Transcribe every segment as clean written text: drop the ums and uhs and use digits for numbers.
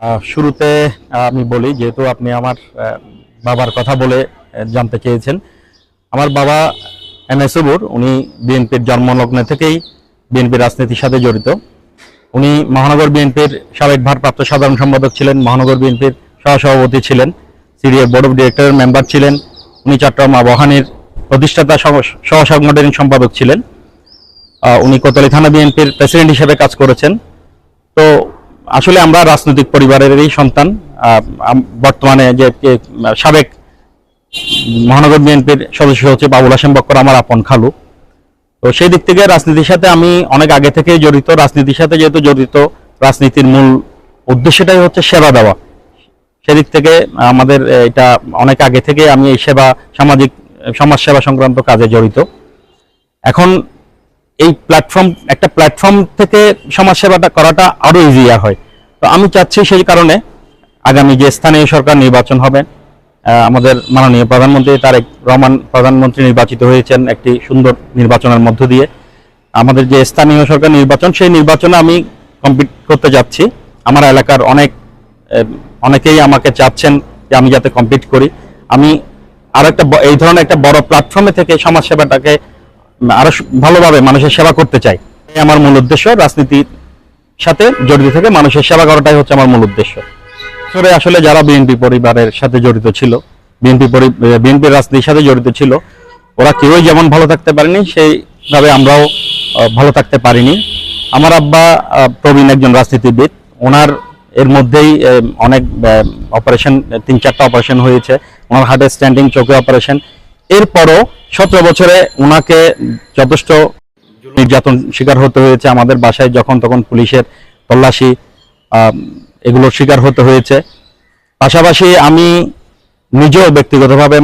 শুরুতে আমি বলি, যেহেতু আপনি আমার বাবার কথা বলে জানতে চেয়েছেন। আমার বাবা এম এ সবুর, উনি বিএনপির জন্মলগ্ন থেকেই বিএনপির রাজনীতির সাথে জড়িত। উনি মহানগর বিএনপির সাবেক ভারপ্রাপ্ত সাধারণ সম্পাদক ছিলেন, মহানগর বিএনপির সহসভাপতি ছিলেন, সিডিএ বোর্ড অফ ডিরেক্টরের মেম্বার ছিলেন। উনি চট্টগ্রাম আবাহনীর প্রতিষ্ঠাতা সহ-সাংগঠনিক সম্পাদক ছিলেন। উনি কোতোয়ালি থানা বিএনপির প্রেসিডেন্ট হিসেবে কাজ করেছেন। তো আসলে আমরা রাজনৈতিক পরিবারেরই সন্তান। বর্তমানে যে সাবেক মহানগর বিএনপির সদস্য হচ্ছে বাবুল হাশেম বক্কর আমার আপন খালু। তো সেই দিক থেকে রাজনীতির সাথে আমি অনেক আগে থেকে জড়িত। রাজনীতির সাথে যেহেতু জড়িত, রাজনীতির মূল উদ্দেশ্যটাই হচ্ছে সেবা দেওয়া। সেদিক থেকে আমাদের এটা অনেক আগে থেকে আমি এই সমাজ সেবা সংক্রান্ত কাজে জড়িত। এখন এই একটা প্ল্যাটফর্ম থেকে সমাজ সেবাটা করাটা আরো ইজিয়ার হয়। তো আমি চাচ্ছি সেই কারণে আগামী যে স্থানীয় সরকার নির্বাচন হবে, আমাদের মাননীয় প্রধানমন্ত্রী তারেক রহমান প্রধানমন্ত্রী নির্বাচিত হয়েছেন একটি সুন্দর নির্বাচনের মধ্য দিয়ে। আমাদের যে স্থানীয় সরকার নির্বাচন, সেই নির্বাচনে আমি কম্পিট করতে যাচ্ছি। আমার এলাকার অনেকেই আমাকে চাচ্ছেন যে আমি যাতে কম্পিট করি। আমি এই ধরনের একটা বড় প্ল্যাটফর্মে থেকে সমাজ সেবাটাকে আরো ভালোভাবে মানুষের সেবা করতে চাই। আমার মূল উদ্দেশ্য, রাজনীতির সাথে জড়িত থেকে মানুষের সেবা করাটাই হচ্ছে আমার মূল উদ্দেশ্য। আসলে যারা বিএনপি পরিবারের সাথে জড়িত ছিল, বিএনপির রাজনীতির সাথে জড়িত ছিল, ওরা কেউই যেমন ভালো থাকতে পারেনি, সেইভাবে আমরাও ভালো থাকতে পারিনি। আমার আব্বা প্রবীণ একজন রাজনীতিবিদ। ওনার এর মধ্যেই অনেক অপারেশন, 3-4টা অপারেশন হয়েছে। ওনার হার্টের স্ট্যান্ডিং, চোখে অপারেশন। এরপরও 17 বছরে ওনাকে যথেষ্ট নির্যাতন শিকার হতে হয়েছে। আমাদের বাসায় যখন তখন পুলিশের তল্লাশি, এগুলোর শিকার হতে হয়েছে। পাশাপাশি আমি নিজেও ব্যক্তিগতভাবে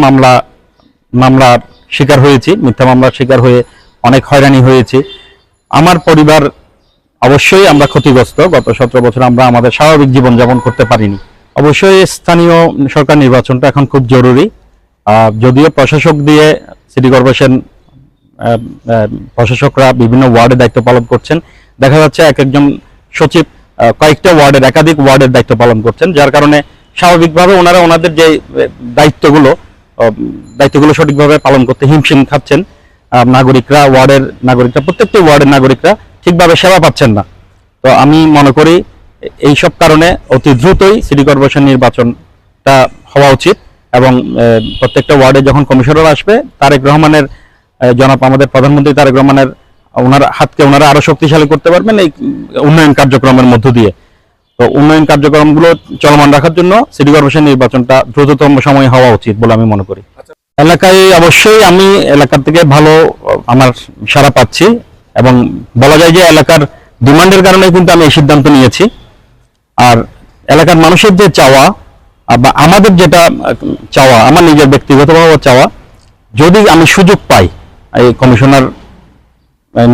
মামলার শিকার হয়েছি, মিথ্যা মামলার শিকার হয়ে অনেক হয়রানি হয়েছি। আমার পরিবার অবশ্যই আমরা ক্ষতিগ্রস্ত। গত 17 বছর আমরা আমাদের স্বাভাবিক জীবনযাপন করতে পারিনি। অবশ্যই স্থানীয় সরকার নির্বাচনটা এখন খুব জরুরি। যদিও প্রশাসক দিয়ে সিটি কর্পোরেশন প্রশাসকরা বিভিন্ন ওয়ার্ডে দায়িত্ব পালন করছেন, দেখা যাচ্ছে একজন সচিব কয়েকটা একাধিক ওয়ার্ডের দায়িত্ব পালন করছেন, যার কারণে স্বাভাবিকভাবে ওনারা ওনাদের যে দায়িত্বগুলো সঠিকভাবে পালন করতে হিমশিম খাচ্ছেন। প্রত্যেকটি ওয়ার্ডের নাগরিকরা ঠিকভাবে সেবা পাচ্ছেন না। তো আমি মনে করি এইসব কারণে অতি দ্রুতই সিটি কর্পোরেশন নির্বাচনটা হওয়া উচিত এবং প্রত্যেকটা ওয়ার্ডে যখন কমিশনার আসবে, আমাদের প্রধানমন্ত্রী তারেক রহমানের ওনার হাতকে ওনারা আরো শক্তিশালী করতে পারবেন এই উন্নয়ন কার্যক্রমের মধ্য দিয়ে। তো উন্নয়ন কার্যক্রমগুলো চলমান রাখার জন্য সিটি কর্পোরেশন নির্বাচনটা দ্রুততম সময়ে হওয়া উচিত বলে আমি মনে করি। এলাকায় অবশ্যই আমি এলাকার থেকে ভালো আমার সাড়া পাচ্ছি এবং বলা যায় যে এলাকার ডিমান্ডের কারণে কিন্তু আমি এই সিদ্ধান্ত নিয়েছি। আর এলাকার মানুষের যে চাওয়া বা আমাদের যেটা চাওয়া, আমার নিজের ব্যক্তিগতভাবে চাওয়া, যদি আমি সুযোগ পাই এই কমিশনার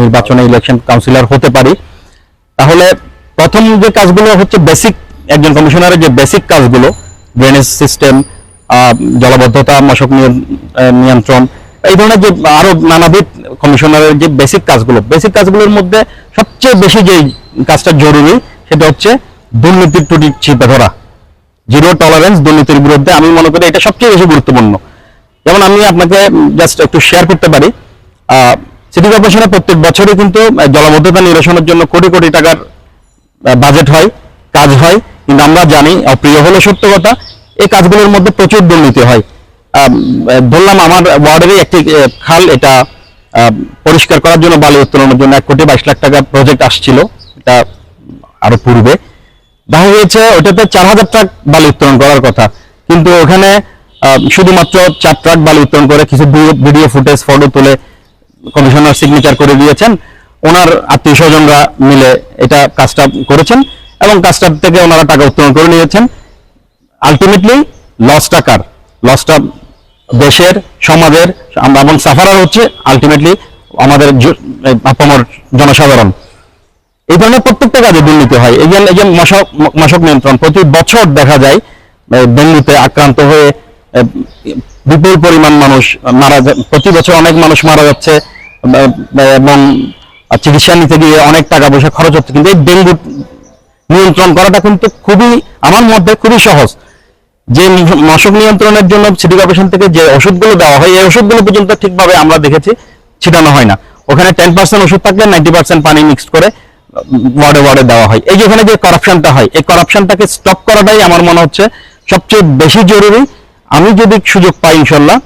নির্বাচনে ইলেকশন কাউন্সিলর হতে পারি, তাহলে প্রথম যে কাজগুলো হচ্ছে একজন কমিশনারের যে বেসিক কাজগুলো, ড্রেনেজ সিস্টেম, জলাবদ্ধতা, মশক নিয়ন্ত্রণ, এই ধরনের যে আরো নানাবিধ কমিশনারের যে বেসিক কাজগুলোর মধ্যে সবচেয়ে বেশি যে কাজটা জরুরি, সেটা হচ্ছে দুর্নীতির ত্রুটি চিপে ধরা। জিরো টলারেন্স দুর্নীতির বিরুদ্ধে, আমি মনে করি এটা সবচেয়ে বেশি গুরুত্বপূর্ণ। যেমন আমি আপনাকে জাস্ট একটু শেয়ার করতে পারি, সিটি কর্পোরেশনে প্রত্যেক বছরই কিন্তু জলাবদ্ধতা নিরসনের জন্য কোটি কোটি টাকার বাজেট হয়, কাজ হয়। কিন্তু আমরা জানি, অপ্রিয় হলো সত্য কথা, এই কাজগুলোর মধ্যে প্রচুর দুর্নীতি হয়। বললাম, আমার ওয়ার্ডেরই একটি খাল, এটা পরিষ্কার করার জন্য, বালি উত্তোলনের জন্য 1,22,00,000 টাকার প্রজেক্ট আসছিল। এটা আরো পূর্বে দেখা হয়েছে, ওটাতে 4,000 ট্রাক বালি উত্তোলন করার কথা, কিন্তু ওখানে শুধুমাত্র 4 ট্রাক বালি উত্তোলন করে কিছু ভিডিও ফুটেজ, ফটো তুলে কমিশনার সিগনেচার করে দিয়েছেন। ওনার আত্মীয় স্বজনরা মিলে এটা কাজটা করেছেন এবং কাজটা থেকে ওনারা টাকা উত্তোলন করে নিয়েছেন। আলটিমেটলি লসটা দেশের, সমাজের এবং সাফারার হচ্ছে আলটিমেটলি আমাদের আপামর জনসাধারণ। এই ধরনের প্রত্যেকটা কাজে দুর্নীতি হয়। এই যে মশক নিয়ন্ত্রণ, প্রতি বছর দেখা যায় ডেঙ্গুতে আক্রান্ত হয়ে বিপুল পরিমাণ মানুষ মারা যায়, প্রতি বছর অনেক মানুষ মারা যাচ্ছে এবং চিকিৎসা নিতে গিয়ে অনেক টাকা পয়সা খরচ হচ্ছে। কিন্তু এই নিয়ন্ত্রণ করাটা কিন্তু খুবই আমার মধ্যে খুবই সহজ। যে মশক নিয়ন্ত্রণের জন্য সিটি কর্পোরেশন থেকে যে ওষুধগুলো দেওয়া হয়, এই ওষুধগুলো পর্যন্ত ঠিকভাবে আমরা দেখেছি ছিটানো হয় না। ওখানে 10% ওষুধ থাকলে 90% পানি মিক্সড করে ওয়ার্ডে ওয়ার্ডে দেওয়া হয়। এই যে এখানে যে কারাপশনটা হয়, এই কারাপশনটাকে স্টপ করাটাই আমার মনে হচ্ছে সবচেয়ে বেশি জরুরি। আমি যদি সুযোগ পাই ইনশাল্লাহ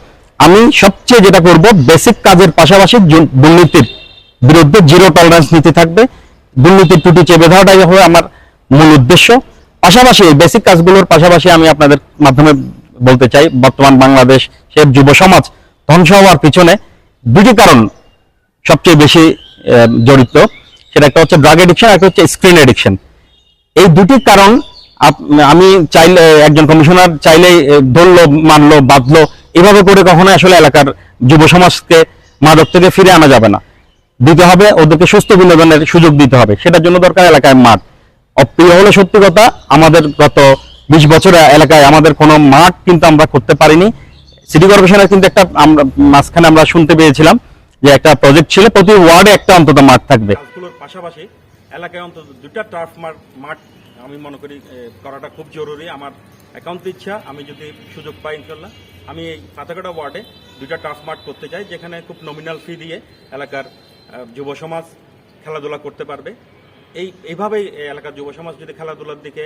আমি সবচেয়ে যেটা করব, বেসিক কাজের পাশাপাশি দুর্নীতির বিরুদ্ধে জিরো টলারেন্স নীতি থাকবে। দুর্নীতির ত্রুটি চেপে ধরাটাই হবে আমার মূল উদ্দেশ্য। পাশাপাশি এই বেসিক কাজগুলোর পাশাপাশি আমি আপনাদের মাধ্যমে বলতে চাই, বর্তমান বাংলাদেশ সে যুব সমাজ ধ্বংস হওয়ার পিছনে দুটি কারণ সবচেয়ে বেশি জড়িত। সেটা একটা হচ্ছে ড্রাগ এডিকশন, একটা হচ্ছে স্ক্রিন এডিকশন। এই দুটি কারণ আমি চাইলে একজন কমিশনার চাইলে ধরলো, মানলো, বাঁধলো, এভাবে করে কখনো আসলে এলাকার যুব সমাজকে মাদক থেকে ফিরে আনা যাবে না। দিতে হবে ওদেরকে সুস্থ বিনোদনের সুযোগ দিতে হবে। সেটার জন্য দরকার এলাকায় মাঠ। অপ্রিয় হলে সত্যি কথা, আমাদের গত 20 বছরে এলাকায় আমাদের কোনো মাঠ কিন্তু আমরা করতে পারিনি। সিটি কর্পোরেশনের কিন্তু একটা মাঝখানে আমরা শুনতে পেয়েছিলাম যে একটা প্রজেক্ট ছিল প্রতি ওয়ার্ডে একটা অন্তত মাঠ থাকবে। কাজগুলোর পাশাপাশি এলাকায় অন্তত 2টা টার্ফ মাঠ আমি মনে করি করাটা খুব জরুরি। আমার একান্ত ইচ্ছা, আমি যদি সুযোগ পাই ইনশাল্লাহ আমি এই পাতাকাটা ওয়ার্ডে 2টা টার্ফ মাঠ করতে চাই, যেখানে খুব নমিনাল ফি দিয়ে এলাকার যুব সমাজ খেলাধুলা করতে পারবে। এইভাবেই এলাকার যুব সমাজ যদি খেলাধুলার দিকে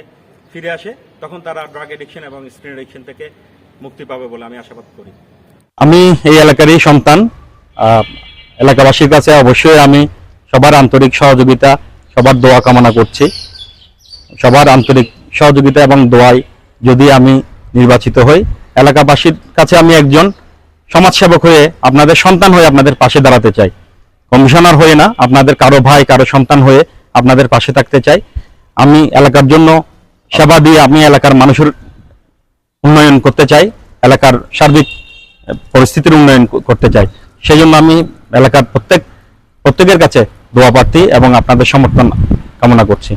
ফিরে আসে, তখন তারা ড্রাগ এডিকশন এবং স্ক্রিন এডিকশন থেকে মুক্তি পাবে বলে আমি আশাবাদ করি। আমি এই এলাকারই সন্তান। এলাকাবাসীর কাছে অবশ্যই আমি সবার আন্তরিক সহযোগিতা, সবার দোয়া কামনা করছি। সবার আন্তরিক সহযোগিতা এবং দোয়ায় যদি আমি নির্বাচিত হই, এলাকাবাসীর কাছে আমি একজন সমাজসেবক হয়ে, আপনাদের সন্তান হয়ে আপনাদের পাশে দাঁড়াতে চাই। কমিশনার হয়ে না, আপনাদের কারো ভাই কারো সন্তান হয়ে আপনাদের পাশে থাকতে চাই। আমি এলাকার জন্য সেবা দিয়ে আমি এলাকার মানুষের উন্নয়ন করতে চাই, এলাকার সার্বিক পরিস্থিতির উন্নয়ন করতে চাই। সেই জন্য আমি এলাকার প্রত্যেকের কাছে দোয়া প্রার্থী এবং আপনাদের সমর্থন কামনা করছি।